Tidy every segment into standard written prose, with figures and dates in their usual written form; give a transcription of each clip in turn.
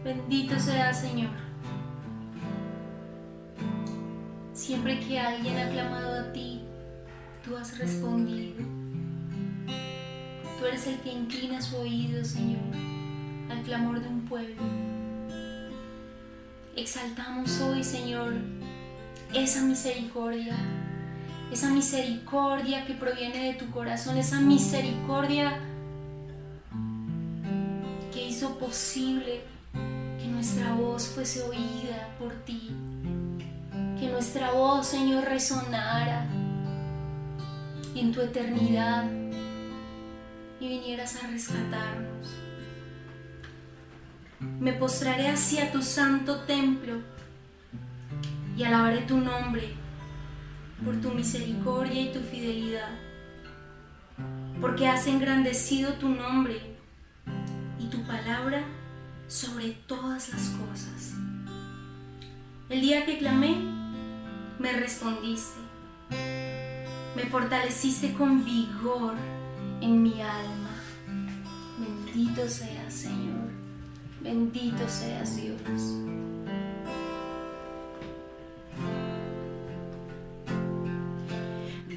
Bendito sea, Señor. Siempre que alguien ha clamado a ti, tú has respondido. Tú eres el que inclina su oído, Señor, al clamor de un pueblo. Exaltamos hoy, Señor, esa misericordia que proviene de tu corazón, esa misericordia que hizo posible que nuestra voz fuese oída por ti, que nuestra voz, Señor, resonara en tu eternidad y vinieras a rescatarnos. Me postraré hacia tu santo templo y alabaré tu nombre por tu misericordia y tu fidelidad, porque has engrandecido tu nombre y tu palabra sobre todas las cosas. El día que clamé, me respondiste, me fortaleciste con vigor en mi alma. Bendito seas, Señor, bendito seas, Dios.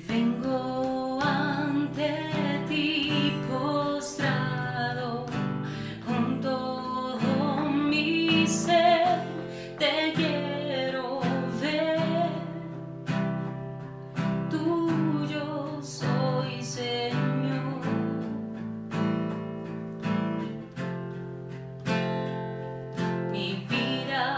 Vengo ante ti postrado, con todo mi ser te quiero ver. Tuyo soy, Señor. Mi vida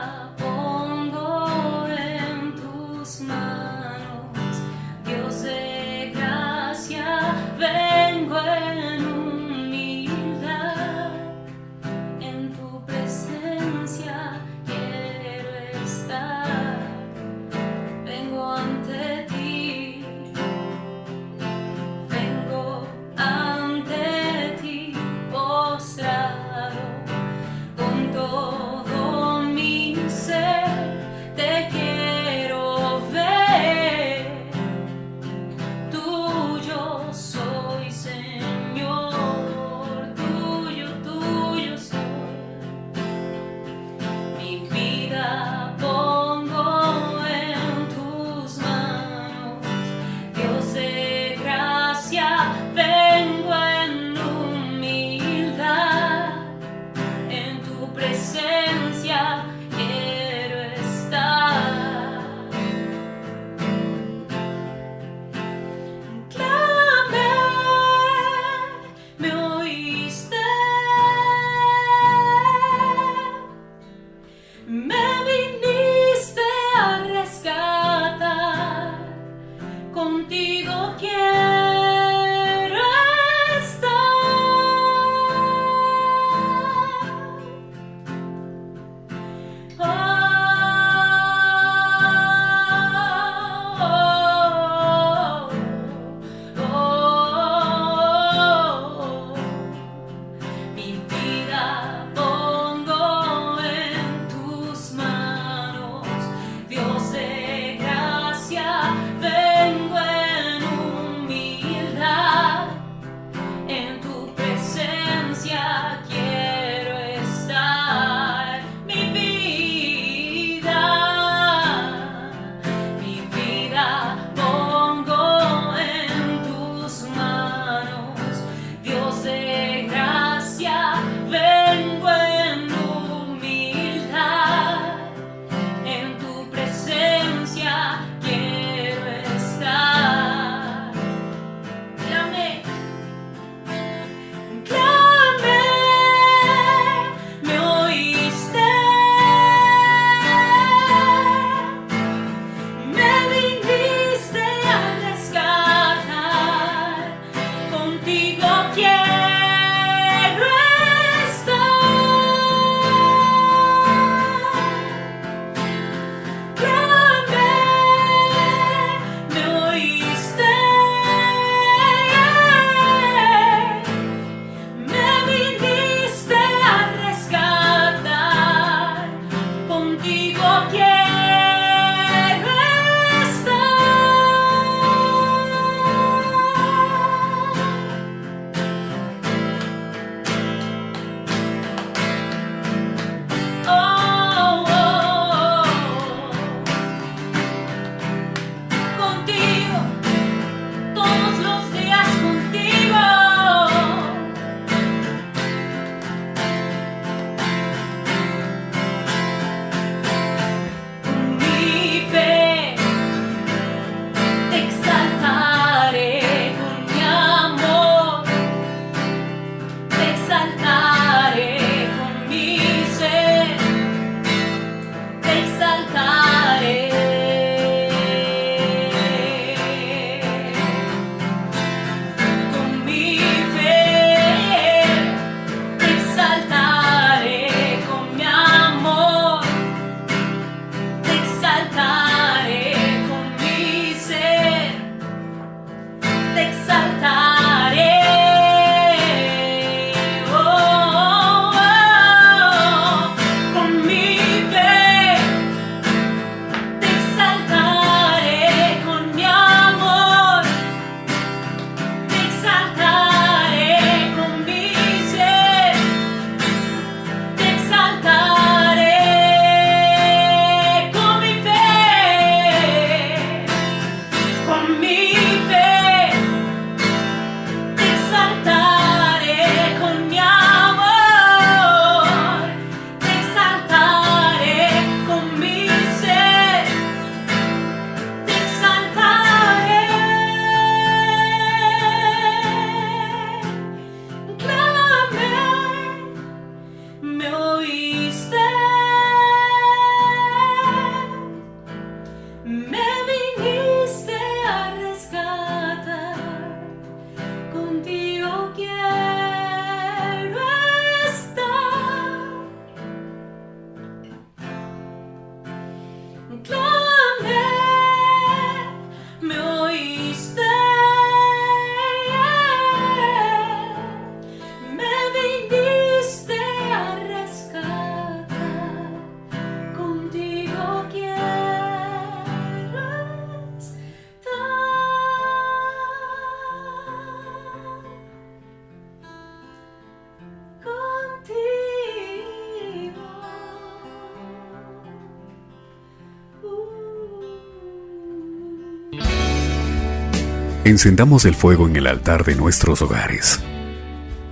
Encendamos el fuego en el altar de nuestros hogares.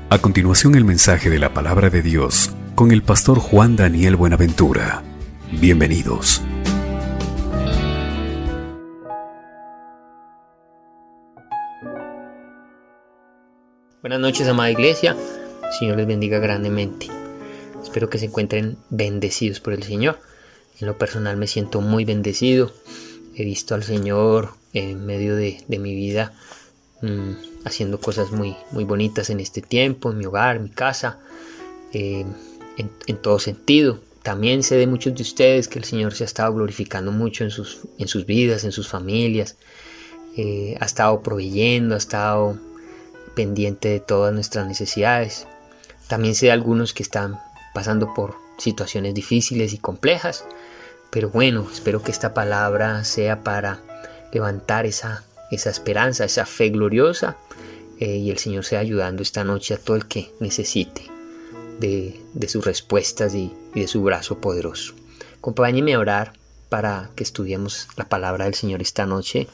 A continuación, el mensaje de la palabra de Dios con el pastor Juan Daniel Buenaventura. Bienvenidos. Buenas noches, amada iglesia. El Señor les bendiga grandemente. Espero que se encuentren bendecidos por el Señor. En lo personal me siento muy bendecido. He visto al Señor en medio de mi vida haciendo cosas muy bonitas en este tiempo, en mi hogar, en mi casa, en todo sentido. También sé de muchos de ustedes que el Señor se ha estado glorificando mucho en sus vidas, en sus familias. Ha estado proveyendo, ha estado pendiente de todas nuestras necesidades. También sé de algunos que están pasando por situaciones difíciles y complejas, pero bueno, espero que esta palabra sea para levantar esa esperanza, esa fe gloriosa, y el Señor sea ayudando esta noche a todo el que necesite de sus respuestas y de su brazo poderoso. Acompáñenme a orar para que estudiemos la palabra del Señor esta noche.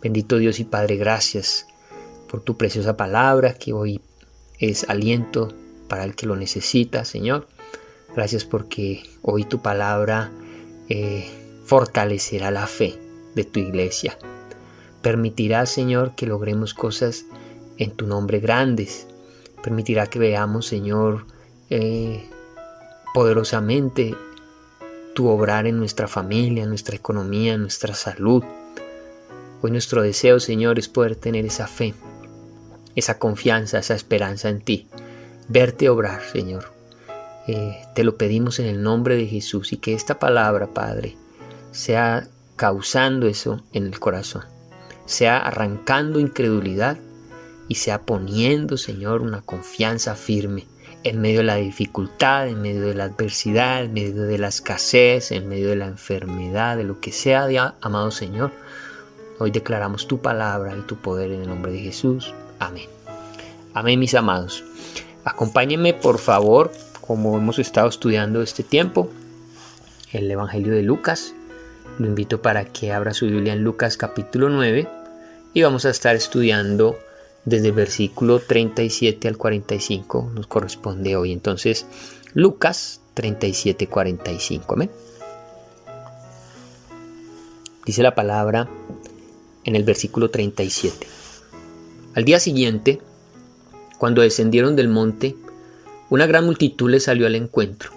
Bendito Dios y Padre, gracias por tu preciosa palabra que hoy es aliento para el que lo necesita, Señor. Gracias porque hoy tu palabra fortalecerá la fe de tu iglesia. Permitirá, Señor, que logremos cosas en tu nombre grandes. Permitirá que veamos, Señor, poderosamente tu obrar en nuestra familia, en nuestra economía, en nuestra salud. Hoy nuestro deseo, Señor, es poder tener esa fe, esa confianza, esa esperanza en ti. Verte obrar, Señor. Te lo pedimos en el nombre de Jesús, y que esta palabra, Padre, sea causando eso en el corazón, sea arrancando incredulidad y sea poniendo, Señor, una confianza firme en medio de la dificultad, en medio de la adversidad, en medio de la escasez, en medio de la enfermedad, de lo que sea, amado Señor. Hoy declaramos tu palabra y tu poder en el nombre de Jesús. Amén. Amén, mis amados. Acompáñenme, por favor, como hemos estado estudiando este tiempo, el Evangelio de Lucas. Lo invito para que abra su Biblia en Lucas capítulo 9 y vamos a estar estudiando desde el versículo 37 al 45. Nos corresponde hoy. Entonces, Lucas 37, 45. Amén. Dice la palabra en el versículo 37. Al día siguiente, cuando descendieron del monte, una gran multitud les salió al encuentro.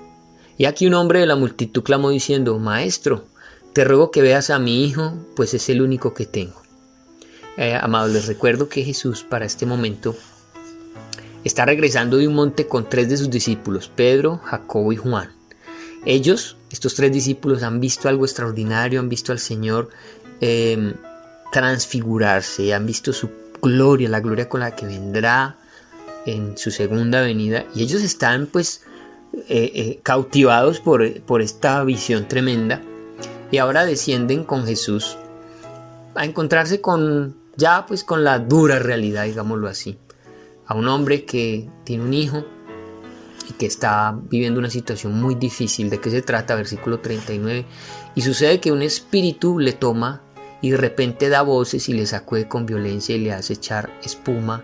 Y aquí un hombre de la multitud clamó diciendo: Maestro, te ruego que veas a mi hijo, pues es el único que tengo. Amados, les recuerdo que Jesús para este momento está regresando de un monte con 3 de sus discípulos, Pedro, Jacobo y Juan. Ellos, estos 3 discípulos, han visto algo extraordinario, han visto al Señor transfigurarse, han visto su gloria, la gloria con la que vendrá en su segunda venida, y ellos están pues cautivados por esta visión tremenda, y ahora descienden con Jesús a encontrarse con la dura realidad, digámoslo así, a un hombre que tiene un hijo y que está viviendo una situación muy difícil. ¿De qué se trata? Versículo 39. Y sucede que un espíritu le toma y de repente da voces y le sacude con violencia y le hace echar espuma,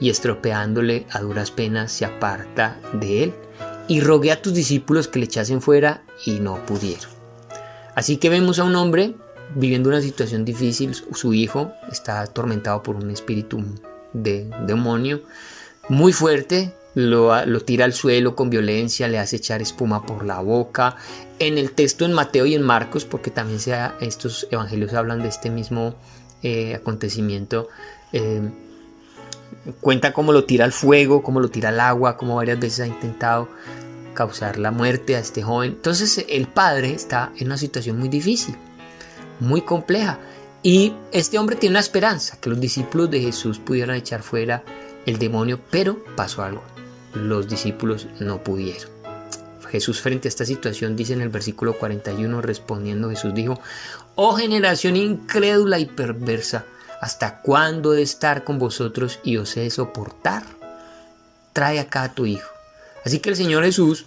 y estropeándole a duras penas se aparta de él, y rogué a tus discípulos que le echasen fuera y no pudieron. Así que vemos a un hombre viviendo una situación difícil. Su hijo está atormentado por un espíritu de demonio muy fuerte, lo tira al suelo con violencia, le hace echar espuma por la boca. En el texto en Mateo y en Marcos, porque también estos evangelios hablan de este mismo acontecimiento, cuenta cómo lo tira al fuego, cómo lo tira al agua, cómo varias veces ha intentado causar la muerte a este joven. Entonces el padre está en una situación muy difícil, muy compleja, y este hombre tiene una esperanza, que los discípulos de Jesús pudieran echar fuera el demonio, pero pasó algo: los discípulos no pudieron. Jesús, frente a esta situación, dice en el versículo 41, respondiendo Jesús dijo: Oh generación incrédula y perversa, ¿hasta cuándo he de estar con vosotros y os he de soportar? Trae acá a tu hijo. Así que el Señor Jesús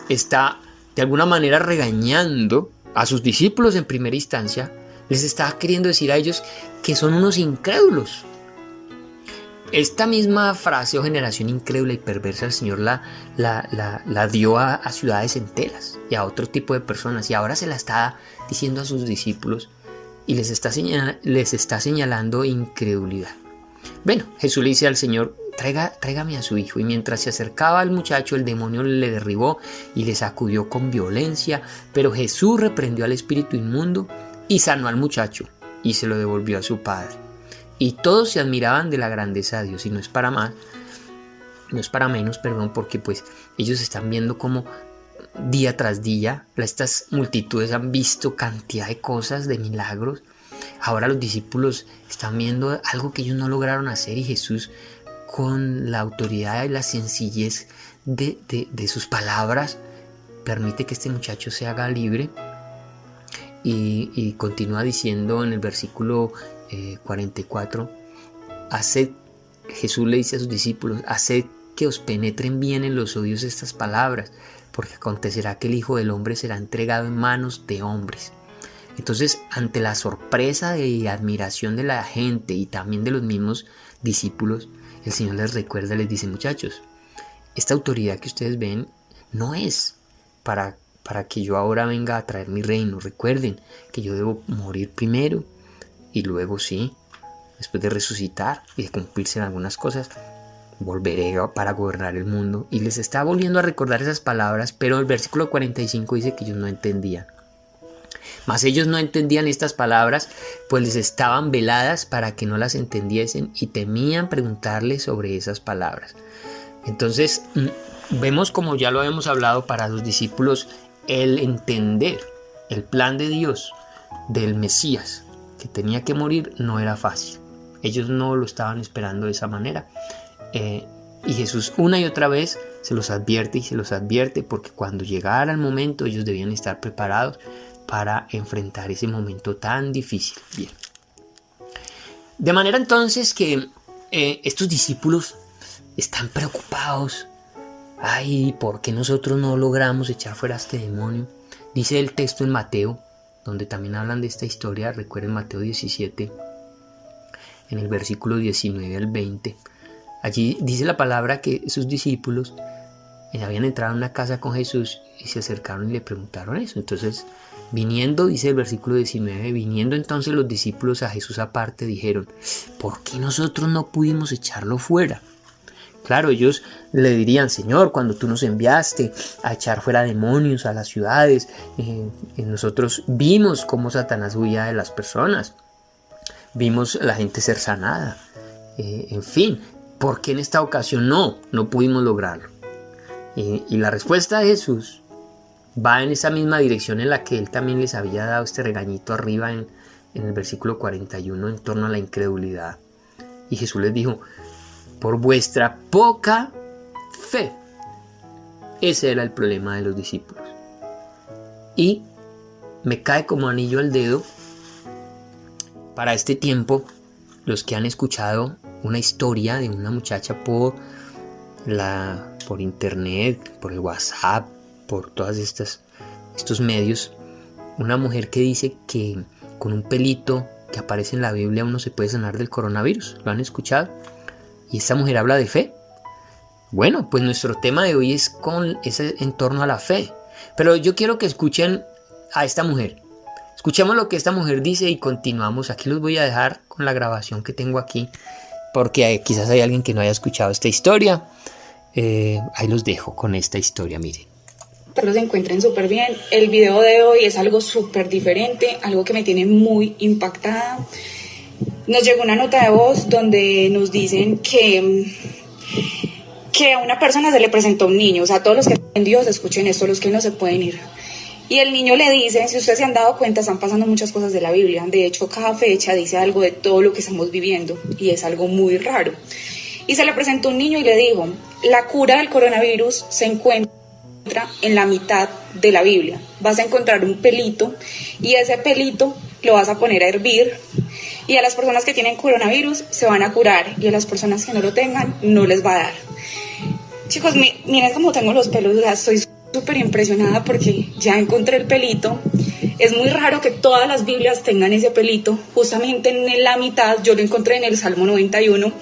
está de alguna manera regañando a sus discípulos en primera instancia, Les está queriendo decir a ellos que son unos incrédulos. Esta misma frase o generación incrédula y perversa, el Señor la dio a ciudades enteras y a otro tipo de personas, y ahora se la está diciendo a sus discípulos y les está señalando incredulidad. Bueno, Jesús le dice al Señor: tráigame a su hijo. Y mientras se acercaba al muchacho, el demonio le derribó y le sacudió con violencia, pero Jesús reprendió al espíritu inmundo y sanó al muchacho y se lo devolvió a su padre. Y todos se admiraban de la grandeza de Dios, y no es para menos, porque pues ellos están viendo cómo día tras día estas multitudes han visto cantidad de cosas, de milagros. Ahora los discípulos están viendo algo que ellos no lograron hacer, y Jesús, con la autoridad y la sencillez de sus palabras, permite que este muchacho se haga libre. Y continúa diciendo en el versículo 44, Jesús le dice a sus discípulos: haced que os penetren bien en los oídos estas palabras, porque acontecerá que el Hijo del Hombre será entregado en manos de hombres. Entonces, ante la sorpresa y admiración de la gente y también de los mismos discípulos, el Señor les recuerda, les dice: muchachos, esta autoridad que ustedes ven no es para que yo ahora venga a traer mi reino. Recuerden que yo debo morir primero y luego, sí, después de resucitar y de cumplirse en algunas cosas, volveré para gobernar el mundo. Y les está volviendo a recordar esas palabras, pero el versículo 45 dice que ellos no entendían. Mas ellos no entendían estas palabras, pues les estaban veladas para que no las entendiesen, y temían preguntarle sobre esas palabras. Entonces, vemos, como ya lo habíamos hablado, para los discípulos el entender el plan de Dios del Mesías, que tenía que morir, no era fácil. Ellos no lo estaban esperando de esa manera. Y Jesús una y otra vez se los advierte, porque cuando llegara el momento ellos debían estar preparados para enfrentar ese momento tan difícil. Bien. De manera entonces que estos discípulos están preocupados. Ay, ¿por qué nosotros no logramos echar fuera a este demonio? Dice el texto en Mateo, donde también hablan de esta historia. Recuerden Mateo 17, en el versículo 19 al 20. Allí dice la palabra que sus discípulos habían entrado en una casa con Jesús y se acercaron y le preguntaron eso. Entonces, viniendo, dice el versículo 19, viniendo entonces los discípulos a Jesús aparte, dijeron: ¿por qué nosotros no pudimos echarlo fuera? Claro, ellos le dirían: Señor, cuando tú nos enviaste a echar fuera demonios a las ciudades, nosotros vimos cómo Satanás huía de las personas, vimos a la gente ser sanada, en fin, ¿por qué en esta ocasión no pudimos lograrlo? Y la respuesta de Jesús va en esa misma dirección en la que él también les había dado este regañito arriba en el versículo 41 en torno a la incredulidad. Y Jesús les dijo: por vuestra poca fe. Ese era el problema de los discípulos. Y me cae como anillo al dedo para este tiempo los que han escuchado una historia de una muchacha por internet, por el WhatsApp, por todos estos medios. Una mujer que dice que con un pelito que aparece en la Biblia uno se puede sanar del coronavirus. ¿Lo han escuchado? Y esta mujer habla de fe. Bueno, pues nuestro tema de hoy es en torno a la fe. Pero yo quiero que escuchen a esta mujer. Escuchemos lo que esta mujer dice y continuamos. Aquí los voy a dejar con la grabación que tengo aquí, porque quizás hay alguien que no haya escuchado esta historia. Ahí los dejo con esta historia, miren. Espero se encuentren súper bien. El video de hoy es algo súper diferente, algo que me tiene muy impactada. Nos llegó una nota de voz donde nos dicen que a una persona se le presentó un niño. O sea, todos los que en Dios escuchen esto, los que no se pueden ir. Y el niño le dice: si ustedes se han dado cuenta, están pasando muchas cosas de la Biblia. De hecho, cada fecha dice algo de todo lo que estamos viviendo y es algo muy raro. Y se le presentó un niño y le dijo: la cura del coronavirus se encuentra en la mitad de la Biblia. Vas a encontrar un pelito y ese pelito lo vas a poner a hervir, y a las personas que tienen coronavirus se van a curar, y a las personas que no lo tengan no les va a dar. Chicos, miren cómo tengo los pelos. O sea, estoy súper impresionada porque ya encontré el pelito. Es muy raro que todas las Biblias tengan ese pelito. Justamente en la mitad yo lo encontré en el Salmo 91.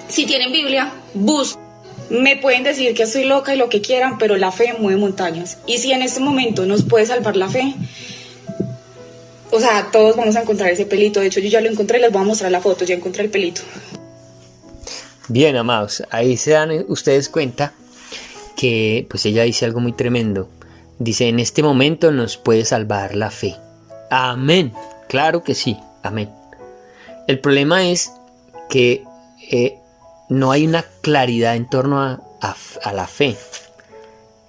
Si tienen Biblia, busquen. Me pueden decir que estoy loca y lo que quieran, pero la fe mueve montañas. Y si en este momento nos puede salvar la fe, o sea, todos vamos a encontrar ese pelito. De hecho, yo ya lo encontré, les voy a mostrar la foto, ya encontré el pelito. Bien, amados, ahí se dan ustedes cuenta que pues ella dice algo muy tremendo. Dice, en este momento nos puede salvar la fe. Amén, claro que sí, amén. El problema es que no hay una claridad en torno a la fe.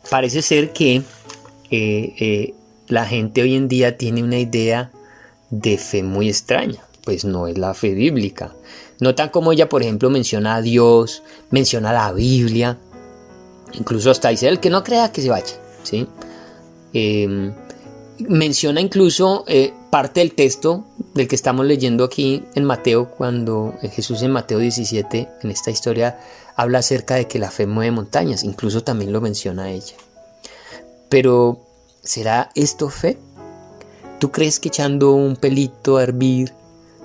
Parece ser que la gente hoy en día tiene una idea de fe muy extraña, pues no es la fe bíblica. Notan cómo ella, por ejemplo, menciona a Dios, menciona la Biblia, incluso hasta dice, el que no crea que se vaya, ¿sí? Menciona incluso parte del texto del que estamos leyendo aquí en Mateo, cuando Jesús en Mateo 17, en esta historia, habla acerca de que la fe mueve montañas, incluso también lo menciona ella. Pero, ¿será esto fe? ¿Tú crees que echando un pelito a hervir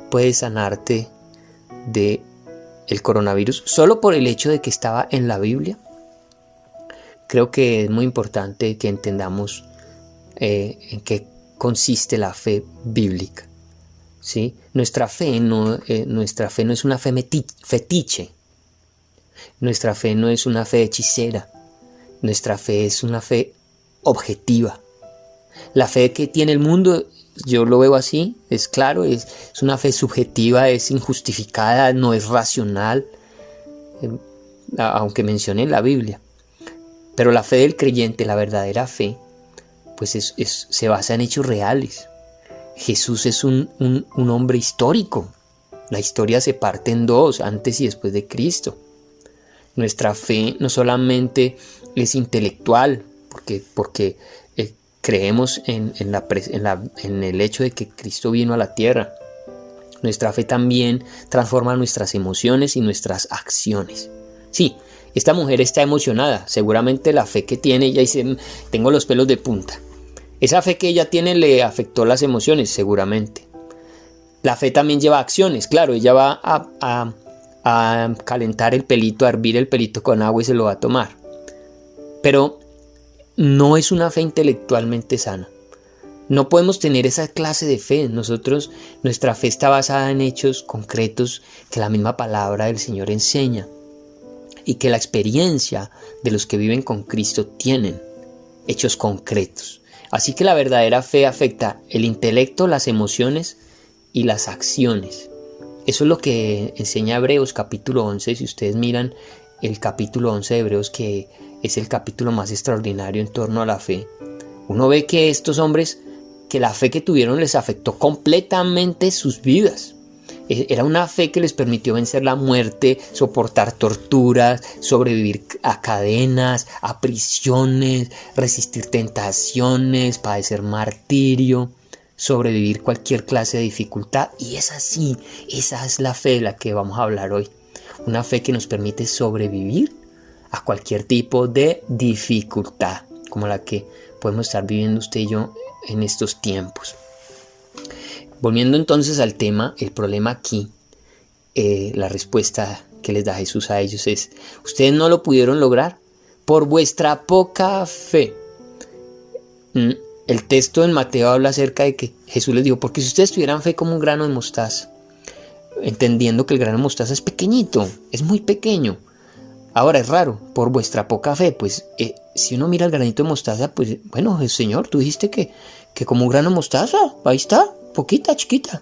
puedes sanarte de el coronavirus solo por el hecho de que estaba en la Biblia? Creo que es muy importante que entendamos en qué consiste la fe bíblica, ¿sí? Nuestra fe no es una fe fetiche, nuestra fe no es una fe hechicera, nuestra fe es una fe objetiva. La fe que tiene el mundo, yo lo veo así, es claro, es una fe subjetiva, es injustificada, no es racional, aunque mencioné la Biblia. Pero la fe del creyente, la verdadera fe, pues se basa en hechos reales. Jesús es un hombre histórico. La historia se parte en dos, antes y después de Cristo. Nuestra fe no solamente es intelectual, porque creemos en el hecho de que Cristo vino a la tierra. Nuestra fe también transforma nuestras emociones y nuestras acciones. Sí, esta mujer está emocionada. Seguramente la fe que tiene, ella dice, tengo los pelos de punta. Esa fe que ella tiene le afectó las emociones, seguramente. La fe también lleva acciones. Claro, ella va a calentar el pelito, a hervir el pelito con agua y se lo va a tomar. Pero no es una fe intelectualmente sana. No podemos tener esa clase de fe. Nuestra fe está basada en hechos concretos que la misma palabra del Señor enseña y que la experiencia de los que viven con Cristo tienen hechos concretos. Así que la verdadera fe afecta el intelecto, las emociones y las acciones. Eso es lo que enseña Hebreos capítulo 11. Si ustedes miran el capítulo 11 de Hebreos, que es el capítulo más extraordinario en torno a la fe, uno ve que estos hombres, que la fe que tuvieron les afectó completamente sus vidas. Era una fe que les permitió vencer la muerte, soportar torturas, sobrevivir a cadenas, a prisiones, resistir tentaciones, padecer martirio, sobrevivir cualquier clase de dificultad. Y esa es la fe de la que vamos a hablar hoy. Una fe que nos permite sobrevivir a cualquier tipo de dificultad, como la que podemos estar viviendo usted y yo en estos tiempos. Volviendo entonces al tema, el problema aquí, la respuesta que les da Jesús a ellos es: ustedes no lo pudieron lograr por vuestra poca fe. El texto en Mateo habla acerca de que Jesús les dijo, porque si ustedes tuvieran fe como un grano de mostaza, entendiendo que el grano de mostaza es pequeñito, es muy pequeño. Ahora es raro, por vuestra poca fe, pues si uno mira el granito de mostaza, pues bueno, Señor, tú dijiste que como un grano de mostaza, ahí está, poquita, chiquita.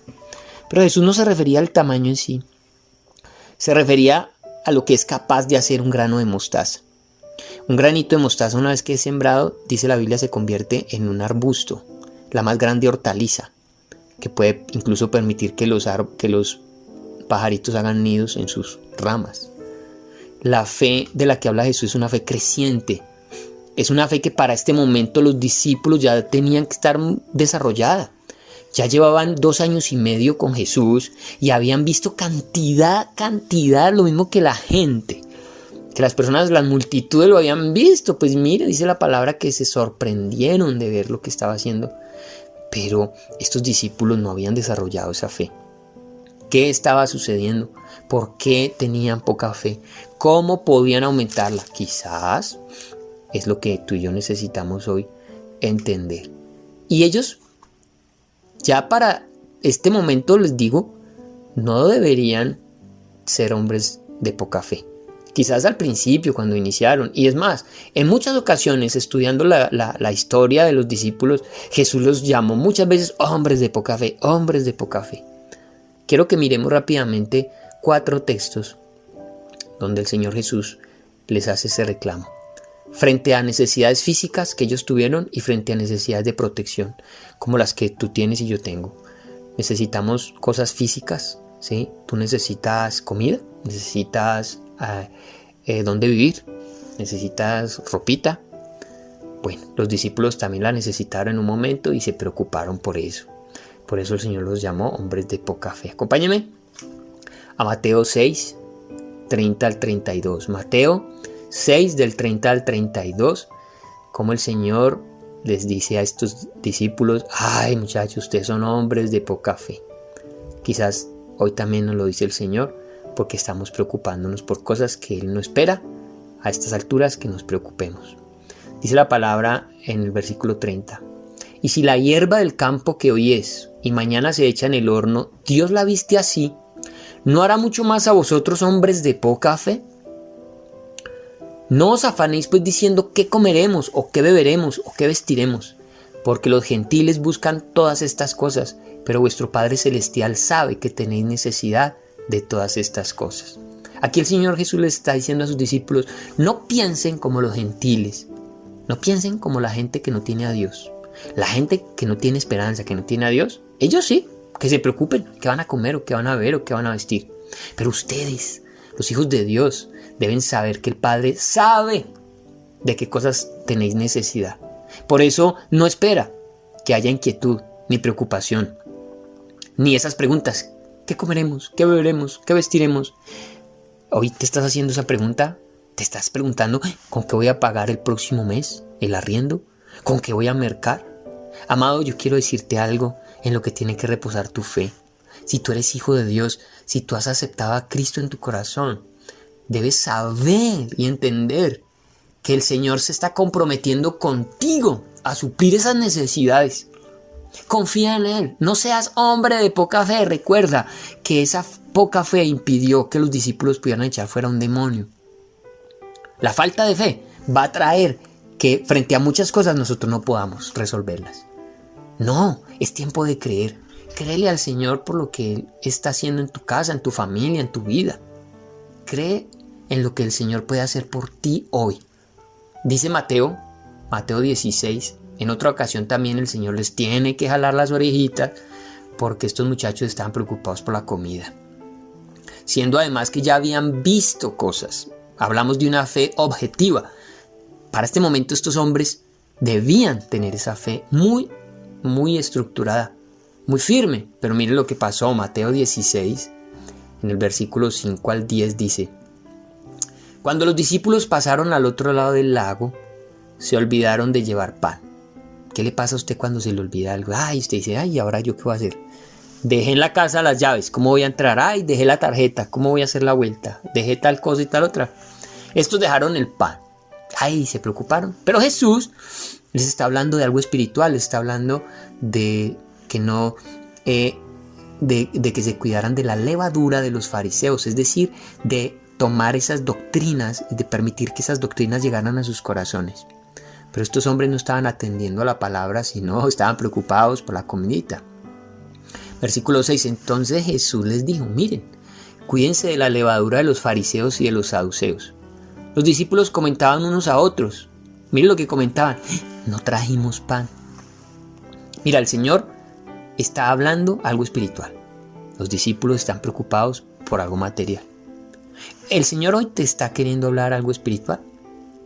Pero Jesús no se refería al tamaño en sí, se refería a lo que es capaz de hacer un grano de mostaza. Un granito de mostaza, una vez que es sembrado, dice la Biblia, se convierte en un arbusto, la más grande hortaliza, que puede incluso permitir que los pajaritos hagan nidos en sus ramas. La fe de la que habla Jesús es una fe creciente. Es una fe que para este momento los discípulos ya tenían que estar desarrollada. Ya llevaban 2 años y medio con Jesús y habían visto cantidad, lo mismo que la gente que las personas, las multitudes lo habían visto. Pues mire, dice la palabra que se sorprendieron de ver lo que estaba haciendo. Pero estos discípulos no habían desarrollado esa fe. ¿Qué estaba sucediendo? ¿Por qué tenían poca fe? ¿Cómo podían aumentarla? Quizás es lo que tú y yo necesitamos hoy entender. Y ellos, ya para este momento les digo, no deberían ser hombres de poca fe. Quizás al principio, cuando iniciaron. Y es más, en muchas ocasiones, estudiando la historia de los discípulos, Jesús los llamó muchas veces hombres de poca fe, hombres de poca fe. Quiero que miremos rápidamente 4 textos donde el Señor Jesús les hace ese reclamo. Frente a necesidades físicas que ellos tuvieron y frente a necesidades de protección, como las que tú tienes y yo tengo. Necesitamos cosas físicas, ¿sí? Tú necesitas comida, necesitas dónde vivir, necesitas ropita. Bueno, los discípulos también la necesitaron en un momento y se preocuparon por eso. Por eso el Señor los llamó hombres de poca fe. Acompáñenme a Mateo 6, 30 al 32. Mateo 6 del 30 al 32. Como el Señor les dice a estos discípulos: ay, muchachos, ustedes son hombres de poca fe. Quizás hoy también nos lo dice el Señor, porque estamos preocupándonos por cosas que Él no espera a estas alturas que nos preocupemos. Dice la palabra en el versículo 30. Y si la hierba del campo que hoy es y mañana se echa en el horno, Dios la viste así, ¿no hará mucho más a vosotros, hombres de poca fe? No os afanéis pues diciendo qué comeremos, o qué beberemos, o qué vestiremos, porque los gentiles buscan todas estas cosas, pero vuestro Padre Celestial sabe que tenéis necesidad de todas estas cosas. Aquí el Señor Jesús les está diciendo a sus discípulos: no piensen como los gentiles, no piensen como la gente que no tiene a Dios. La gente que no tiene esperanza, que no tiene a Dios, ellos sí, que se preocupen, qué van a comer, o qué van a beber, o qué van a vestir. Pero ustedes, los hijos de Dios, deben saber que el Padre sabe de qué cosas tenéis necesidad. Por eso no espera que haya inquietud, ni preocupación, ni esas preguntas: ¿qué comeremos? ¿Qué beberemos? ¿Qué vestiremos? Hoy te estás haciendo esa pregunta. Te estás preguntando: ¿con qué voy a pagar el próximo mes el arriendo? ¿Con qué voy a mercar? Amado, yo quiero decirte algo en lo que tiene que reposar tu fe. Si tú eres hijo de Dios, si tú has aceptado a Cristo en tu corazón, debes saber y entender que el Señor se está comprometiendo contigo a suplir esas necesidades. Confía en Él, no seas hombre de poca fe. Recuerda que esa poca fe impidió que los discípulos pudieran echar fuera un demonio. La falta de fe va a traer que frente a muchas cosas nosotros no podamos resolverlas. No, es tiempo de creer. Créele al Señor por lo que Él está haciendo en tu casa, en tu familia, en tu vida. Cree en lo que el Señor puede hacer por ti hoy. Dice Mateo 16, en otra ocasión también el Señor les tiene que jalar las orejitas porque estos muchachos estaban preocupados por la comida. Siendo además que ya habían visto cosas. Hablamos de una fe objetiva. Para este momento estos hombres debían tener esa fe muy estructurada, muy firme. Pero miren lo que pasó. Mateo 16, en el versículo 5 al 10 dice: cuando los discípulos pasaron al otro lado del lago, se olvidaron de llevar pan. ¿Qué le pasa a usted cuando se le olvida algo? Usted dice: ¿ahora yo qué voy a hacer? Dejé en la casa las llaves, ¿cómo voy a entrar? Dejé la tarjeta, ¿cómo voy a hacer la vuelta? Dejé tal cosa y tal otra. Estos dejaron el pan. Se preocuparon. Pero Jesús les está hablando de algo espiritual, les está hablando de que no, de que se cuidaran de la levadura de los fariseos, es decir, de tomar esas doctrinas y de permitir que esas doctrinas llegaran a sus corazones. Pero estos hombres no estaban atendiendo a la palabra, sino estaban preocupados por la comidita. Versículo 6, entonces Jesús les dijo: miren, cuídense de la levadura de los fariseos y de los saduceos. Los discípulos comentaban unos a otros. Miren lo que comentaban: no trajimos pan. Mira, el Señor está hablando algo espiritual. Los discípulos están preocupados por algo material. El Señor hoy te está queriendo hablar algo espiritual,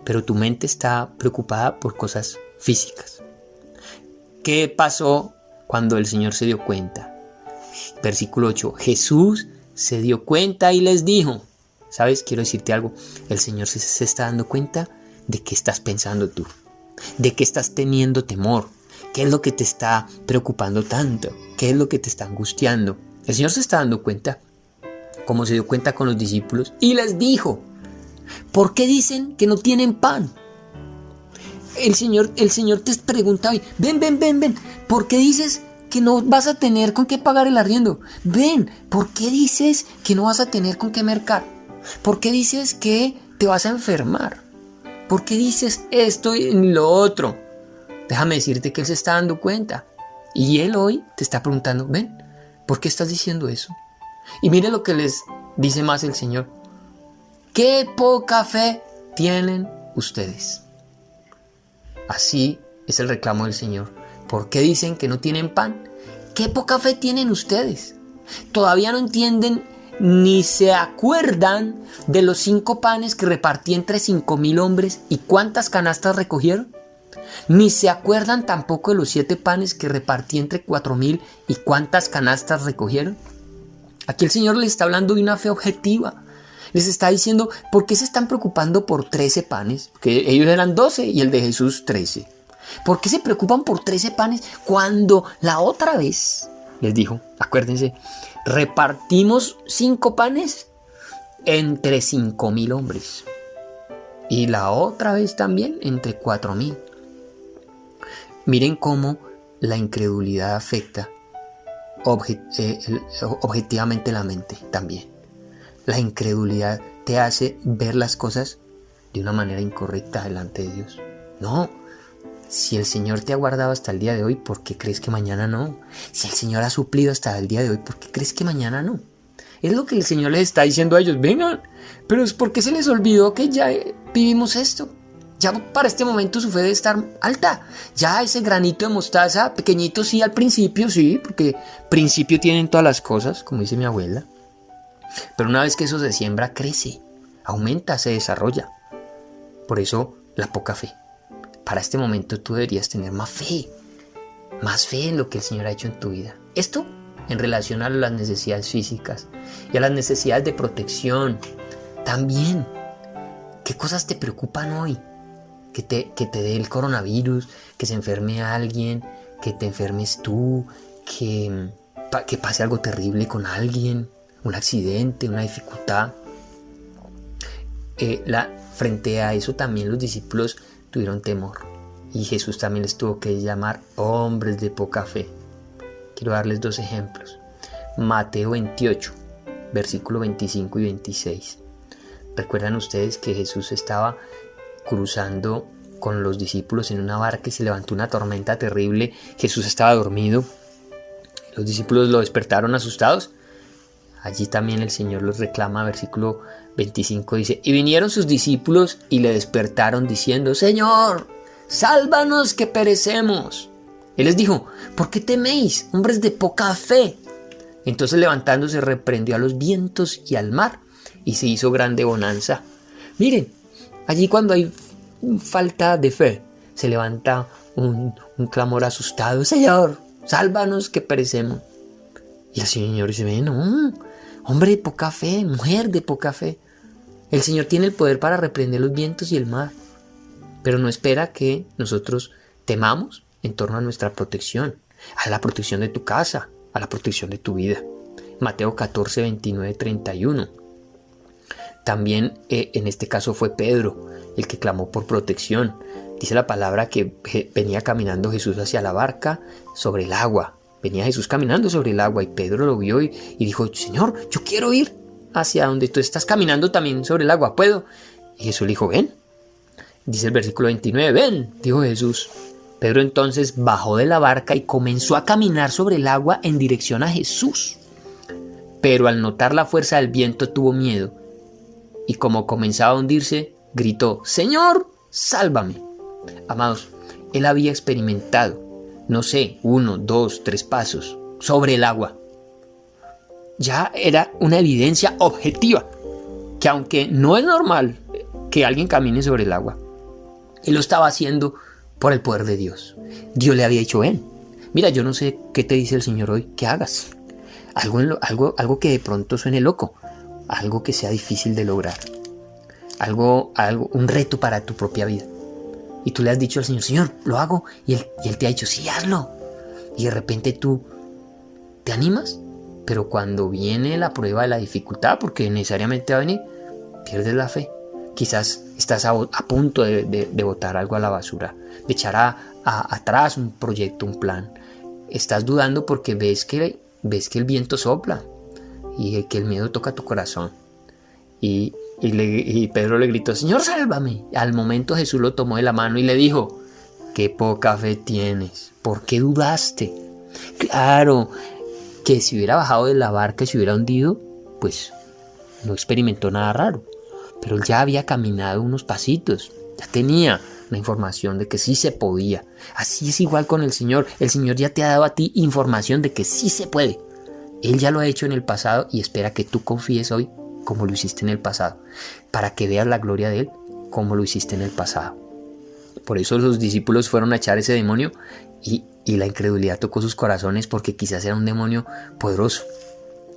pero tu mente está preocupada por cosas físicas. ¿Qué pasó cuando el Señor se dio cuenta? Versículo 8. Jesús se dio cuenta y les dijo: ¿Sabes? Quiero decirte algo. El Señor se está dando cuenta de qué estás pensando tú, de qué estás teniendo temor, qué es lo que te está preocupando tanto, qué es lo que te está angustiando. El Señor se está dando cuenta, como se dio cuenta con los discípulos, y les dijo: ¿por qué dicen que no tienen pan? El Señor te pregunta hoy: ven, ¿por qué dices que no vas a tener con qué pagar el arriendo? Ven, ¿por qué dices que no vas a tener con qué mercar? ¿Por qué dices que te vas a enfermar? ¿Por qué dices esto y lo otro? Déjame decirte que Él se está dando cuenta. Y Él hoy te está preguntando: ven, ¿por qué estás diciendo eso? Y mire lo que les dice más el Señor: ¡qué poca fe tienen ustedes! Así es el reclamo del Señor. ¿Por qué dicen que no tienen pan? ¡Qué poca fe tienen ustedes! Todavía no entienden ni se acuerdan de los 5 panes que repartí entre 5,000 hombres y cuántas canastas recogieron. Ni se acuerdan tampoco de los 7 panes que repartí entre 4,000 y cuántas canastas recogieron. Aquí el Señor les está hablando de una fe objetiva. Les está diciendo: ¿por qué se están preocupando por 13 panes? Que ellos eran 12 y el de Jesús 13. ¿Por qué se preocupan por 13 panes cuando la otra vez, les dijo, acuérdense, repartimos 5 panes entre 5,000 hombres? Y la otra vez también entre 4,000. Miren cómo la incredulidad afecta objetivamente la mente también. La incredulidad te hace ver las cosas de una manera incorrecta delante de Dios. No, si el Señor te ha guardado hasta el día de hoy, ¿por qué crees que mañana no? Si el Señor ha suplido hasta el día de hoy, ¿por qué crees que mañana no? Es lo que el Señor les está diciendo a ellos: vengan, pero es porque se les olvidó que ya vivimos esto. Ya para este momento su fe debe estar alta. Ya ese granito de mostaza, pequeñito sí al principio, sí, porque principio tienen todas las cosas, como dice mi abuela. Pero una vez que eso se siembra, crece, aumenta, se desarrolla. Por eso la poca fe. Para este momento tú deberías tener más fe en lo que el Señor ha hecho en tu vida. Esto en relación a las necesidades físicas y a las necesidades de protección. También, ¿qué cosas te preocupan hoy? Que te dé el coronavirus, que se enferme alguien, que te enfermes tú, que pase algo terrible con alguien, un accidente, una dificultad. Frente a eso también los discípulos tuvieron temor y Jesús también les tuvo que llamar hombres de poca fe. Quiero darles 2 ejemplos. Mateo 28, versículo 25 y 26. ¿Recuerdan ustedes que Jesús estaba cruzando con los discípulos en una barca y se levantó una tormenta terrible? Jesús estaba dormido. Los discípulos lo despertaron asustados. Allí también el Señor los reclama, versículo 25 dice: y vinieron sus discípulos y le despertaron diciendo: Señor, sálvanos que perecemos. Él les dijo: ¿por qué teméis, hombres de poca fe? Entonces levantándose reprendió a los vientos y al mar y se hizo grande bonanza. Miren, allí cuando hay falta de fe, se levanta un clamor asustado: Señor, sálvanos que perecemos. Y el Señor dice: no, hombre de poca fe, mujer de poca fe. El Señor tiene el poder para reprender los vientos y el mar, pero no espera que nosotros temamos en torno a nuestra protección, a la protección de tu casa, a la protección de tu vida. Mateo 14, 29, 31. También en este caso fue Pedro el que clamó por protección. Dice la palabra que venía caminando Jesús hacia la barca sobre el agua. Venía Jesús caminando sobre el agua y Pedro lo vio y dijo: Señor, yo quiero ir hacia donde tú estás caminando también sobre el agua, ¿puedo? Y Jesús le dijo: ven. Dice el versículo 29, ven, dijo Jesús. Pedro entonces bajó de la barca y comenzó a caminar sobre el agua en dirección a Jesús. Pero al notar la fuerza del viento tuvo miedo y como comenzaba a hundirse, gritó: Señor, sálvame. Amados, él había experimentado, 1, 2, 3 pasos sobre el agua. Ya era una evidencia objetiva que aunque no es normal que alguien camine sobre el agua, él lo estaba haciendo por el poder de Dios. Dios le había dicho: ven, mira, yo no sé qué te dice el Señor hoy que hagas. Algo que de pronto suene loco. algo que sea difícil de lograr, un reto para tu propia vida. Y tú le has dicho al Señor, Señor, lo hago, y él te ha dicho, sí, hazlo. Y de repente tú te animas, pero cuando viene la prueba de la dificultad, porque necesariamente va a venir, pierdes la fe. Quizás estás a punto de botar algo a la basura, de echar atrás un proyecto, un plan. Estás dudando porque ves que el viento sopla y que el miedo toca tu corazón. Y Pedro le gritó, Señor, sálvame. Al momento Jesús lo tomó de la mano y le dijo, qué poca fe tienes, ¿por qué dudaste? Claro, que si hubiera bajado de la barca y se hubiera hundido, pues no experimentó nada raro. Pero él ya había caminado unos pasitos, ya tenía la información de que sí se podía. Así es igual con el Señor ya te ha dado a ti información de que sí se puede. Él ya lo ha hecho en el pasado y espera que tú confíes hoy como lo hiciste en el pasado, para que veas la gloria de Él como lo hiciste en el pasado. Por eso los discípulos fueron a echar ese demonio y la incredulidad tocó sus corazones, porque quizás era un demonio poderoso,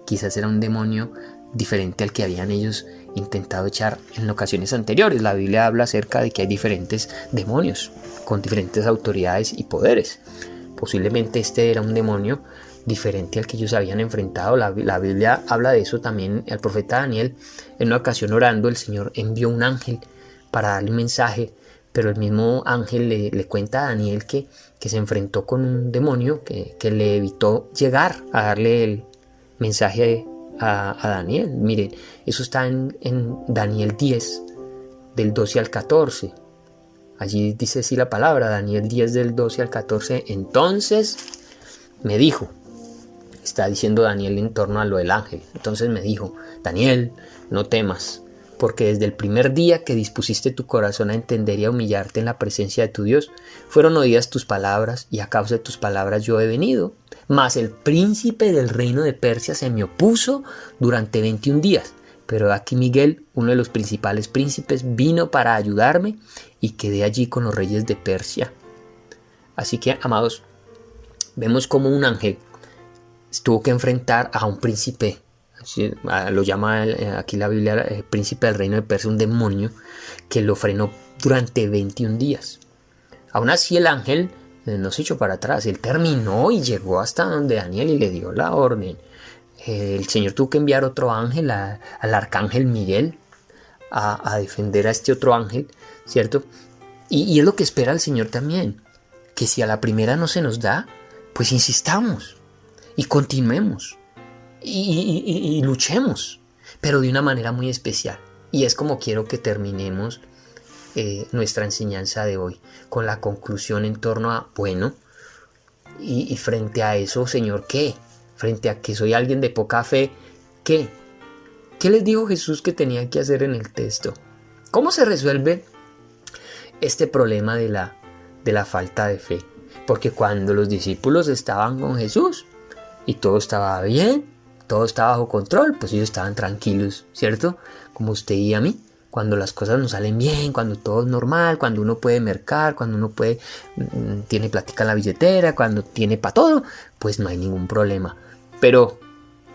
quizás era un demonio diferente al que habían ellos intentado echar en ocasiones anteriores. La Biblia habla acerca de que hay diferentes demonios con diferentes autoridades y poderes. Posiblemente este era un demonio diferente al que ellos habían enfrentado. La Biblia habla de eso también. El profeta Daniel, en una ocasión orando, el Señor envió un ángel para darle un mensaje, pero el mismo ángel le cuenta a Daniel que se enfrentó con un demonio que le evitó llegar a darle el mensaje a Daniel. Miren, eso está en Daniel 10, del 12 al 14. Allí dice así la palabra, Daniel 10 del 12 al 14. Entonces me dijo, está diciendo Daniel en torno a lo del ángel. Entonces me dijo, Daniel, no temas, porque desde el primer día que dispusiste tu corazón a entender y a humillarte en la presencia de tu Dios, fueron oídas tus palabras, y a causa de tus palabras yo he venido. Mas el príncipe del reino de Persia se me opuso durante 21 días. Pero aquí Miguel, uno de los principales príncipes, vino para ayudarme y quedé allí con los reyes de Persia. Así que, amados, vemos como un ángel tuvo que enfrentar a un príncipe. Lo llama aquí la Biblia el príncipe del reino de Persia, un demonio que lo frenó durante 21 días. Aún así el ángel no se echó para atrás, él terminó y llegó hasta donde Daniel y le dio la orden. El Señor tuvo que enviar otro ángel, al arcángel Miguel, a defender a este otro ángel, ¿cierto? Y es lo que espera el Señor también, que si a la primera no se nos da, pues insistamos y continuemos y luchemos, pero de una manera muy especial. Y es como quiero que terminemos nuestra enseñanza de hoy, con la conclusión en torno a, bueno, y frente a eso, Señor, ¿qué? Frente a que soy alguien de poca fe, ¿qué? ¿Qué les dijo Jesús que tenía que hacer en el texto? ¿Cómo se resuelve este problema de la falta de fe? Porque cuando los discípulos estaban con Jesús y todo estaba bien, todo estaba bajo control, pues ellos estaban tranquilos, ¿cierto? Como usted y a mí. Cuando las cosas nos salen bien, cuando todo es normal, cuando uno puede mercar, cuando uno tiene plática en la billetera, cuando tiene para todo, pues no hay ningún problema. Pero,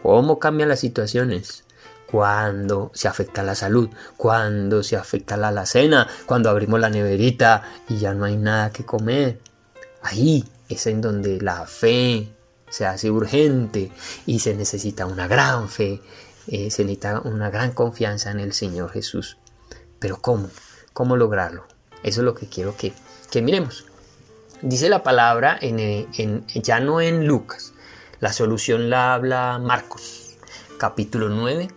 ¿cómo cambian las situaciones? Cuando se afecta la salud, cuando se afecta la alacena, cuando abrimos la neverita y ya no hay nada que comer. Ahí es en donde la fe se hace urgente y se necesita una gran fe, se necesita una gran confianza en el Señor Jesús. Pero ¿cómo? ¿Cómo lograrlo? Eso es lo que quiero que miremos. Dice la palabra ya no en Lucas. La solución la habla Marcos, capítulo 9.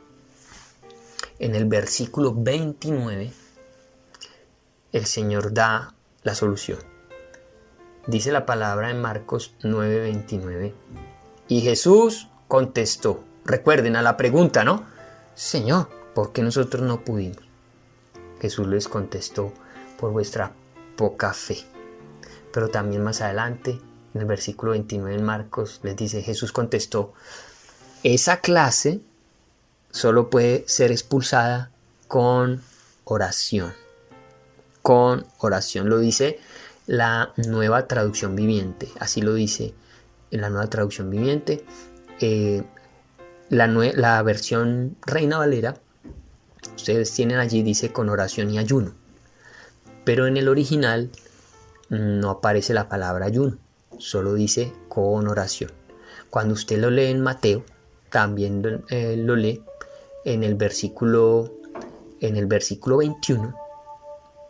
En el versículo 29, el Señor da la solución. Dice la palabra en Marcos 9:29. Y Jesús contestó. Recuerden a la pregunta, ¿no? Señor, ¿por qué nosotros no pudimos? Jesús les contestó, por vuestra poca fe. Pero también más adelante, en el versículo 29 en Marcos, les dice, Jesús contestó, esa clase solo puede ser expulsada con oración. Con oración, lo dice la Nueva Traducción Viviente. Así lo dice en la Nueva Traducción Viviente. la versión Reina Valera, ustedes tienen allí, dice con oración y ayuno. Pero en el original no aparece la palabra ayuno, solo dice con oración. Cuando usted lo lee en Mateo, también lo lee en el versículo 21.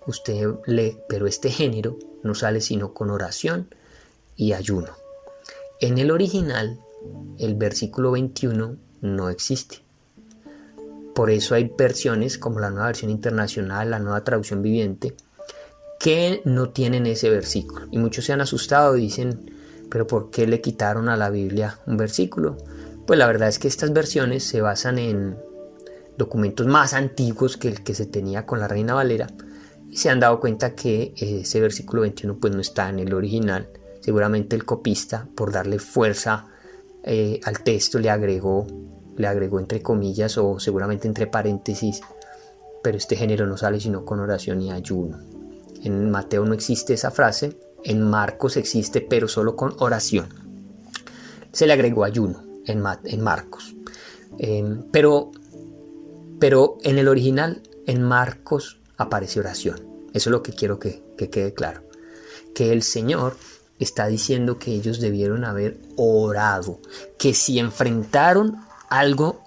Usted lee, pero este género no sale sino con oración y ayuno. En el original, el versículo 21 no existe. Por eso hay versiones como la nueva versión internacional, la nueva traducción viviente, que no tienen ese versículo. Y muchos se han asustado y dicen, ¿pero por qué le quitaron a la Biblia un versículo? Pues la verdad es que estas versiones se basan en documentos más antiguos que el que se tenía con la Reina Valera, y se han dado cuenta que ese versículo 21 pues no está en el original. Seguramente el copista, por darle fuerza al texto, le agregó entre comillas o seguramente entre paréntesis, pero este género no sale sino con oración y ayuno. En Mateo no existe esa frase, en Marcos existe, pero solo con oración. Se le agregó ayuno en Marcos. Pero en el original, en Marcos, aparece oración. Eso es lo que quiero que quede claro. Que el Señor está diciendo que ellos debieron haber orado. Que si enfrentaron algo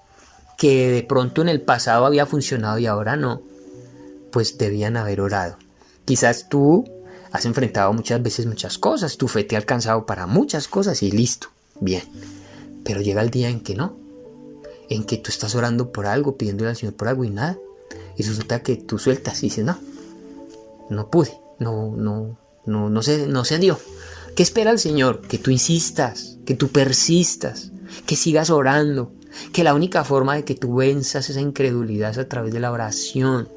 que de pronto en el pasado había funcionado y ahora no, pues debían haber orado. Quizás tú has enfrentado muchas veces muchas cosas, tu fe te ha alcanzado para muchas cosas y listo, bien. Pero llega el día en que no, en que tú estás orando por algo, pidiéndole al Señor por algo y nada. Y resulta que tú sueltas y dices, no pude, no se dio. ¿Qué espera el Señor? Que tú insistas, que tú persistas, que sigas orando, que la única forma de que tú venzas esa incredulidad es a través de la oración.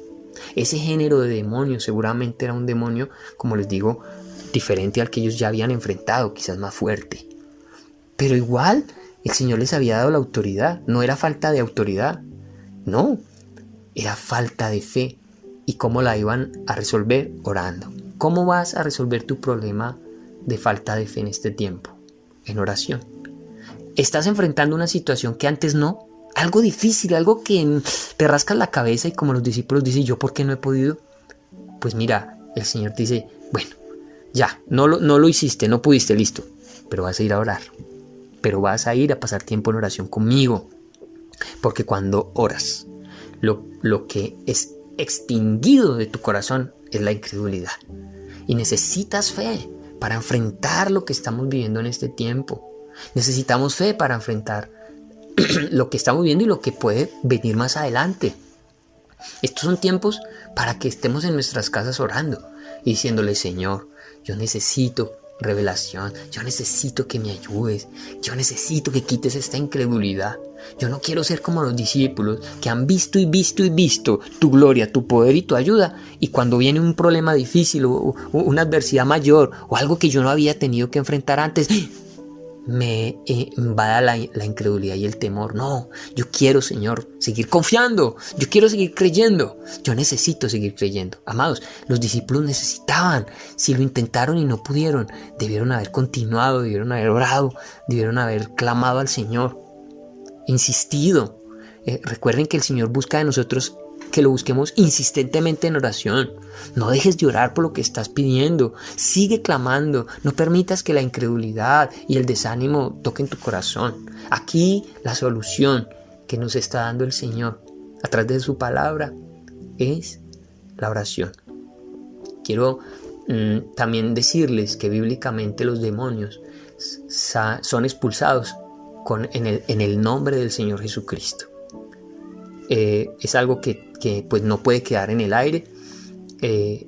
Ese género de demonio seguramente era un demonio, como les digo, diferente al que ellos ya habían enfrentado, quizás más fuerte. Pero igual el Señor les había dado la autoridad, no era falta de autoridad, no, era falta de fe. ¿Y cómo la iban a resolver? Orando. ¿Cómo vas a resolver tu problema de falta de fe en este tiempo? En oración. Estás enfrentando una situación que antes no, algo difícil, algo que te rascas la cabeza y como los discípulos dicen, ¿yo por qué no he podido? Pues mira, el Señor te dice, bueno, ya, no lo hiciste, no pudiste, listo, pero vas a ir a orar, pero vas a ir a pasar tiempo en oración conmigo, porque cuando oras, lo que es extinguido de tu corazón es la incredulidad, y necesitas fe para enfrentar lo que estamos viviendo en este tiempo. Necesitamos fe para enfrentar lo que estamos viendo y lo que puede venir más adelante. Estos son tiempos para que estemos en nuestras casas orando y diciéndole, Señor, yo necesito revelación, yo necesito que me ayudes, yo necesito que quites esta incredulidad. Yo no quiero ser como los discípulos que han visto y visto y visto tu gloria, tu poder y tu ayuda, y cuando viene un problema difícil o una adversidad mayor o algo que yo no había tenido que enfrentar antes, me invada la incredulidad y el temor. No, yo quiero, Señor, seguir confiando, yo quiero seguir creyendo, yo necesito seguir creyendo. Amados, los discípulos necesitaban, si lo intentaron y no pudieron, debieron haber continuado, debieron haber orado, debieron haber clamado al Señor, insistido. Recuerden que el Señor busca de nosotros que lo busquemos insistentemente en oración. No dejes de orar por lo que estás pidiendo. Sigue clamando. No permitas que la incredulidad y el desánimo toquen tu corazón. Aquí la solución que nos está dando el Señor a través de su palabra es la oración. Quiero también decirles que bíblicamente los demonios son expulsados en el nombre del Señor Jesucristo. Es algo que pues no puede quedar en el aire.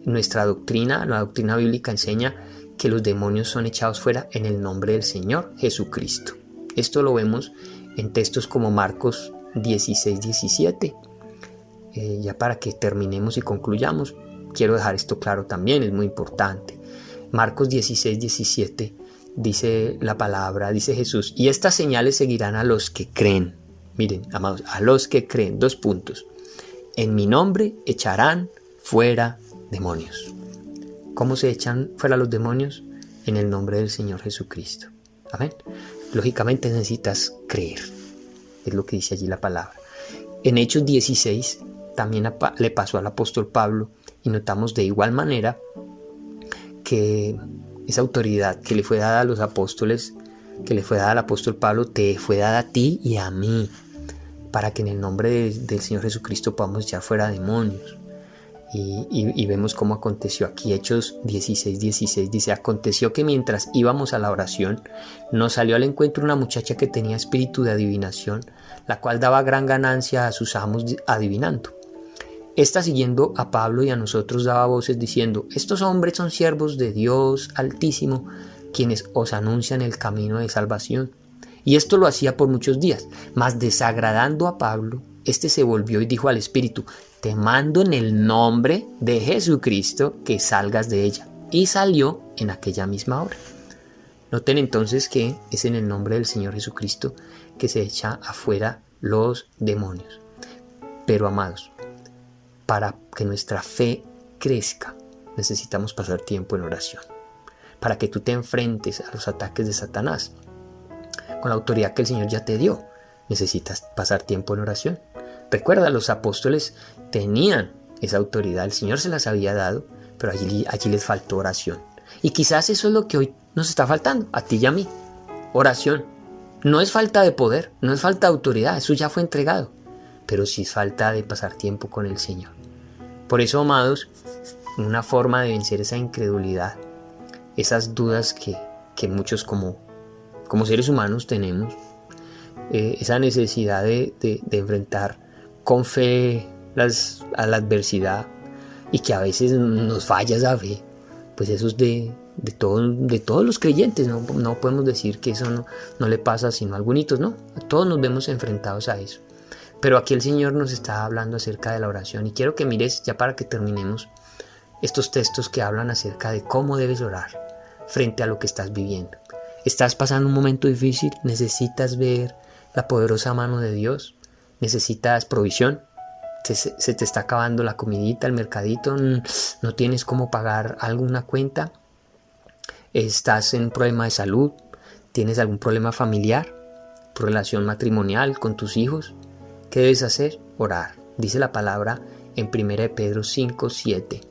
Nuestra doctrina, la doctrina bíblica enseña que los demonios son echados fuera en el nombre del Señor Jesucristo. Esto lo vemos en textos como Marcos 16:17. Ya para que terminemos y concluyamos, quiero dejar esto claro también, es muy importante. Marcos 16:17 dice la palabra, dice Jesús, y estas señales seguirán a los que creen. Miren, amados, a los que creen, 2 puntos. En mi nombre echarán fuera demonios. ¿Cómo se echan fuera los demonios? En el nombre del Señor Jesucristo. Amén. Lógicamente necesitas creer. es lo que dice allí la palabra. En Hechos 16 también le pasó al apóstol Pablo, y notamos de igual manera que esa autoridad que le fue dada a los apóstoles, que le fue dada al apóstol Pablo, te fue dada a ti y a mí, para que en el nombre del Señor Jesucristo podamos echar fuera demonios. Y vemos cómo aconteció aquí. Hechos 16 dice: aconteció que mientras íbamos a la oración, nos salió al encuentro una muchacha que tenía espíritu de adivinación, la cual daba gran ganancia a sus amos adivinando. Esta, siguiendo a Pablo y a nosotros, daba voces diciendo: estos hombres son siervos de Dios Altísimo, quienes os anuncian el camino de salvación. Y esto lo hacía por muchos días, mas desagradando a Pablo, este se volvió y dijo al espíritu: te mando en el nombre de Jesucristo que salgas de ella. Y salió en aquella misma hora. Noten entonces que es en el nombre del Señor Jesucristo que se echa afuera los demonios. Pero amados, para que nuestra fe crezca, necesitamos pasar tiempo en oración. Para que tú te enfrentes a los ataques de Satanás con la autoridad que el Señor ya te dio, necesitas pasar tiempo en oración. Recuerda, los apóstoles tenían esa autoridad, el Señor se las había dado, pero allí les faltó oración. Y quizás eso es lo que hoy nos está faltando, a ti y a mí. Oración. No es falta de poder, no es falta de autoridad, eso ya fue entregado, pero sí es falta de pasar tiempo con el Señor. Por eso, amados, una forma de vencer esa incredulidad, esas dudas que muchos como seres humanos tenemos, esa necesidad de enfrentar con fe a la adversidad, y que a veces nos falla esa fe, pues eso es de todos los creyentes. No podemos decir que eso no le pasa sino a algunos, no, todos nos vemos enfrentados a eso. Pero aquí el Señor nos está hablando acerca de la oración, y quiero que mires, ya para que terminemos, estos textos que hablan acerca de cómo debes orar frente a lo que estás viviendo. ¿Estás pasando un momento difícil? ¿Necesitas ver la poderosa mano de Dios? ¿Necesitas provisión? ¿Se te está acabando la comidita, el mercadito? ¿No tienes cómo pagar alguna cuenta? ¿Estás en un problema de salud? ¿Tienes algún problema familiar? ¿Tu relación matrimonial con tus hijos? ¿Qué debes hacer? Orar. Dice la palabra en 1 Pedro 5:7.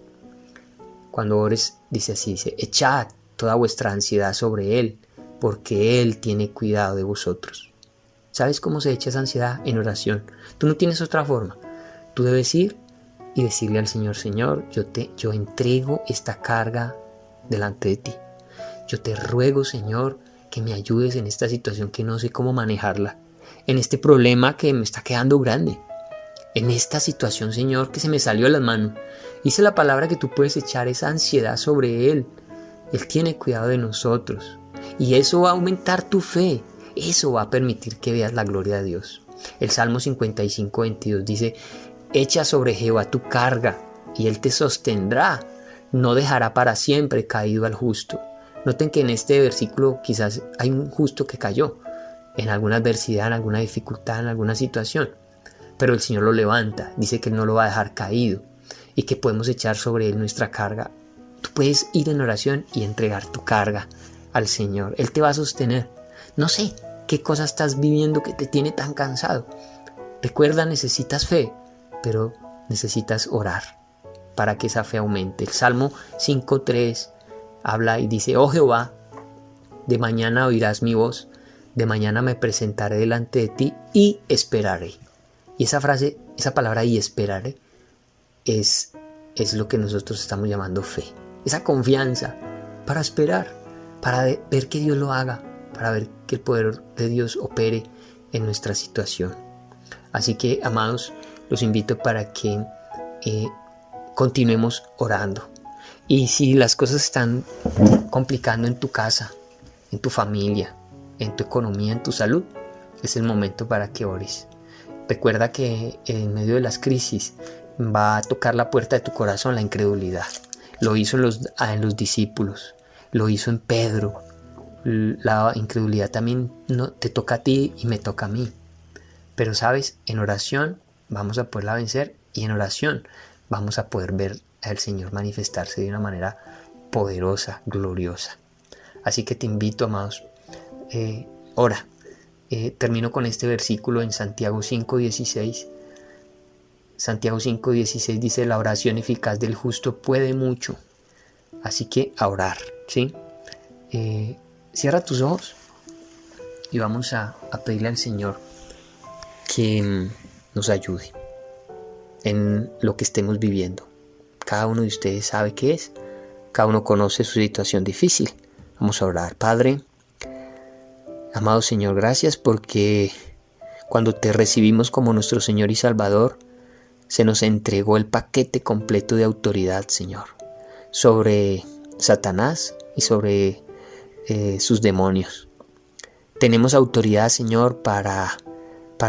Cuando ores, dice así, echad toda vuestra ansiedad sobre Él, porque Él tiene cuidado de vosotros. ¿Sabes cómo se echa esa ansiedad? En oración. Tú no tienes otra forma. Tú debes ir y decirle al Señor: Señor, yo entrego esta carga delante de ti. Yo te ruego, Señor, que me ayudes en esta situación que no sé cómo manejarla, en este problema que me está quedando grande, en esta situación, Señor, que se me salió de las manos. Dice la palabra que tú puedes echar esa ansiedad sobre Él. Él tiene cuidado de nosotros, y eso va a aumentar tu fe. Eso va a permitir que veas la gloria de Dios. El Salmo 55:22 dice: echa sobre Jehová tu carga, y Él te sostendrá. No dejará para siempre caído al justo. Noten que en este versículo quizás hay un justo que cayó en alguna adversidad, en alguna dificultad, en alguna situación, pero el Señor lo levanta. Dice que Él no lo va a dejar caído, y que podemos echar sobre Él nuestra carga. Tú puedes ir en oración y entregar tu carga al Señor. Él te va a sostener. No sé qué cosa estás viviendo que te tiene tan cansado. Recuerda, necesitas fe, pero necesitas orar para que esa fe aumente. El Salmo 5:3 habla y dice: oh Jehová, de mañana oirás mi voz, de mañana me presentaré delante de ti y esperaré. Y esa frase, esa palabra "y esperaré", es lo que nosotros estamos llamando fe. Esa confianza para esperar, para ver que Dios lo haga, para ver que el poder de Dios opere en nuestra situación. Así que, amados, los invito para que continuemos orando. Y si las cosas están complicando en tu casa, en tu familia, en tu economía, en tu salud, es el momento para que ores. Recuerda que en medio de las crisis va a tocar la puerta de tu corazón la incredulidad. Lo hizo en los discípulos, lo hizo en Pedro. La incredulidad también te toca a ti y me toca a mí. Pero sabes, en oración vamos a poderla vencer, y en oración vamos a poder ver al Señor manifestarse de una manera poderosa, gloriosa. Así que te invito, amados, ora. Termino con este versículo en Santiago 5:16. Santiago 5:16 dice: la oración eficaz del justo puede mucho. Así que a orar, ¿sí? Cierra tus ojos y vamos a pedirle al Señor que nos ayude en lo que estemos viviendo. Cada uno de ustedes sabe qué es. Cada uno conoce su situación difícil. Vamos a orar. Padre, amado Señor, gracias porque cuando te recibimos como nuestro Señor y Salvador, se nos entregó el paquete completo de autoridad, Señor, sobre Satanás y sobre sus demonios. Tenemos autoridad, Señor, para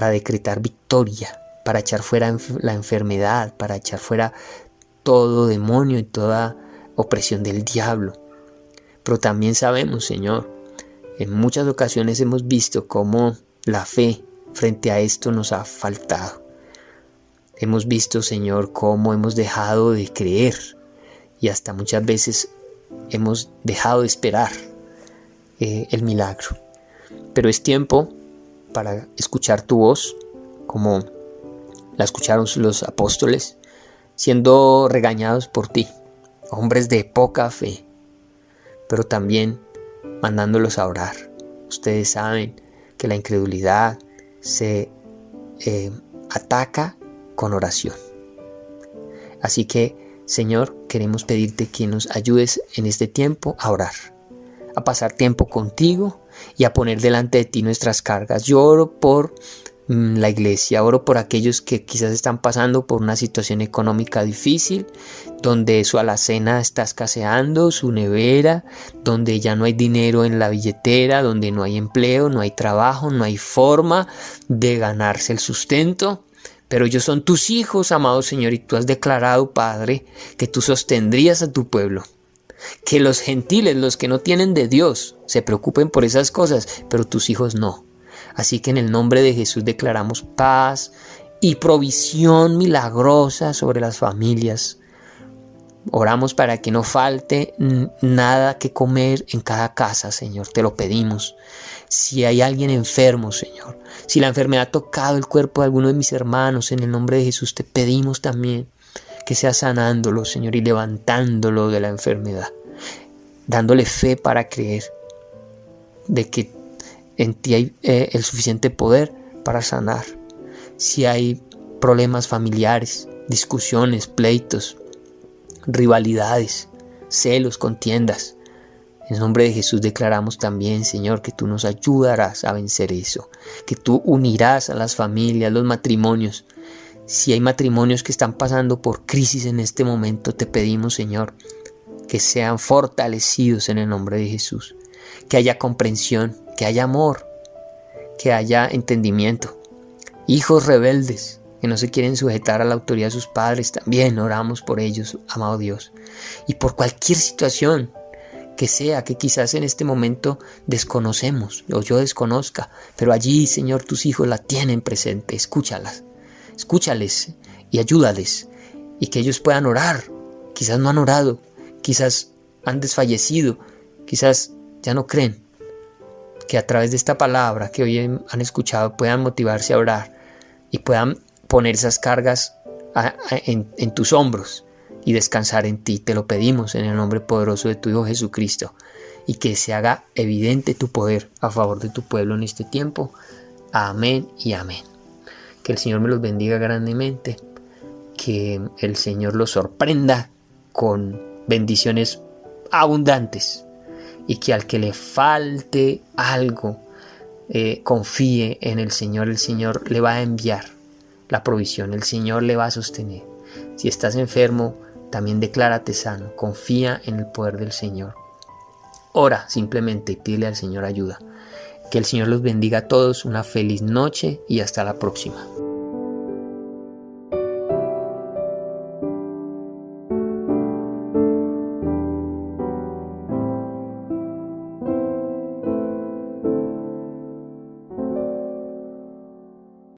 decretar victoria, para echar fuera la enfermedad, para echar fuera todo demonio y toda opresión del diablo. Pero también sabemos, Señor, en muchas ocasiones hemos visto cómo la fe frente a esto nos ha faltado. Hemos visto, Señor, cómo hemos dejado de creer y hasta muchas veces hemos dejado de esperar el milagro. Pero es tiempo para escuchar tu voz, como la escucharon los apóstoles, siendo regañados por ti, hombres de poca fe, pero también mandándolos a orar. Ustedes saben que la incredulidad se ataca con oración. Así que, Señor, queremos pedirte que nos ayudes en este tiempo a orar, a pasar tiempo contigo y a poner delante de ti nuestras cargas. Yo oro por la iglesia, oro por aquellos que quizás están pasando por una situación económica difícil, donde su alacena está escaseando, su nevera, donde ya no hay dinero en la billetera, donde no hay empleo, no hay trabajo, no hay forma de ganarse el sustento. Pero ellos son tus hijos, amado Señor, y tú has declarado, Padre, que tú sostendrías a tu pueblo. Que los gentiles, los que no tienen de Dios, se preocupen por esas cosas, pero tus hijos no. Así que en el nombre de Jesús declaramos paz y provisión milagrosa sobre las familias. Oramos para que no falte nada que comer en cada casa, Señor, te lo pedimos. Si hay alguien enfermo, Señor, si la enfermedad ha tocado el cuerpo de alguno de mis hermanos, en el nombre de Jesús te pedimos también que sea sanándolo, Señor, y levantándolo de la enfermedad, dándole fe para creer de que en ti hay el suficiente poder para sanar. Si hay problemas familiares, discusiones, pleitos, rivalidades, celos, contiendas, en nombre de Jesús declaramos también, Señor, que tú nos ayudarás a vencer eso, que tú unirás a las familias, los matrimonios. Si hay matrimonios que están pasando por crisis en este momento, te pedimos, Señor, que sean fortalecidos en el nombre de Jesús, que haya comprensión, que haya amor, que haya entendimiento. Hijos rebeldes que no se quieren sujetar a la autoridad de sus padres, también oramos por ellos, amado Dios. Y por cualquier situación que sea, que quizás en este momento desconocemos o yo desconozca, pero allí, Señor, tus hijos la tienen presente. Escúchales y ayúdales, y que ellos puedan orar. Quizás no han orado, quizás han desfallecido, quizás ya no creen. Que a través de esta palabra que hoy han escuchado puedan motivarse a orar y puedan poner esas cargas en tus hombros y descansar en ti. Te lo pedimos en el nombre poderoso de tu Hijo Jesucristo, y que se haga evidente tu poder a favor de tu pueblo en este tiempo. Amén y amén. Que el Señor me los bendiga grandemente, que el Señor los sorprenda con bendiciones abundantes, y que al que le falte algo, confíe en el Señor le va a enviar la provisión, el Señor le va a sostener. Si estás enfermo, también declárate sano, confía en el poder del Señor. Ora simplemente y pídele al Señor ayuda. Que el Señor los bendiga a todos, una feliz noche y hasta la próxima.